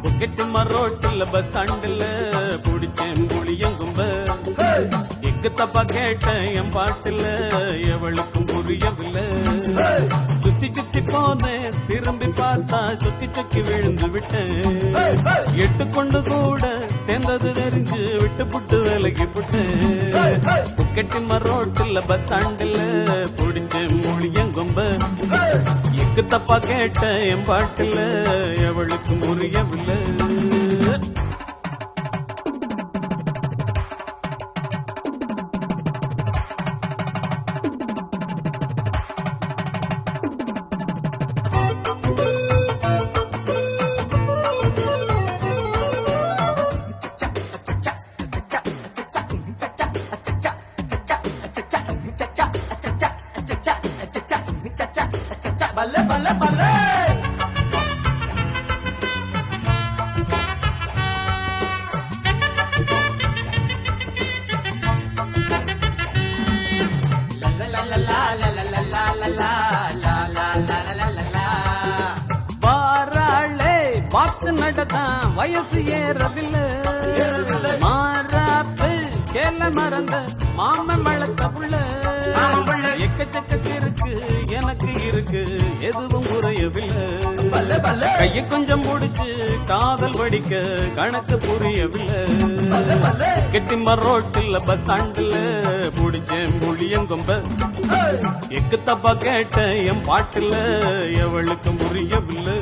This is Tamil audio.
புக்கெட்டு மரோட்டில் பஸ் ஸ்டாண்டில் பிடிச்சேன் புளியங்கும்ப எக்கு தப்பா கேட்டேன் என் பாட்டுல எவளுக்கும் புரியவில்லை சுத்தி சுத்தி போனேன் திரும்பி பார்த்தா சுத்தி சுத்தி விழுந்து விட்டேன் எட்டுக்கொண்டு கூட சேர்ந்தது தெரிஞ்சு விட்டு புட்டு விலகி புட்டேன் புக்கெட்டு மரோட்டில் பஸ் ஸ்டாண்டில் பிடிச்சேன் புளியங்கும்ப எக்கு தப்பா கேட்டேன் என் பாட்டுல எவளுக்கும் புரியவில்லை பல்ல பல்ல பல்ல பாராளே பார்த்து நடதான் வயசு ஏறதில்லை மாறாப்பு கேல மறந்த மாமன் வளர்த்த புள்ள எக்கச்சக்க இருக்கு எனக்கு இருக்கு எதுவும் குறையவில்லை கையை கொஞ்சம் முடிச்சு காதல் வடிக்க கணக்கு புரியவில்லை கெட்டி மரோட்டில் பஸ் ஸ்டாண்டில் பிடிச்சேன் புளியங்கொம்ப எக்கு தப்பா கேட்ட என் பாட்டுல எவளுக்கும் புரியவில்லை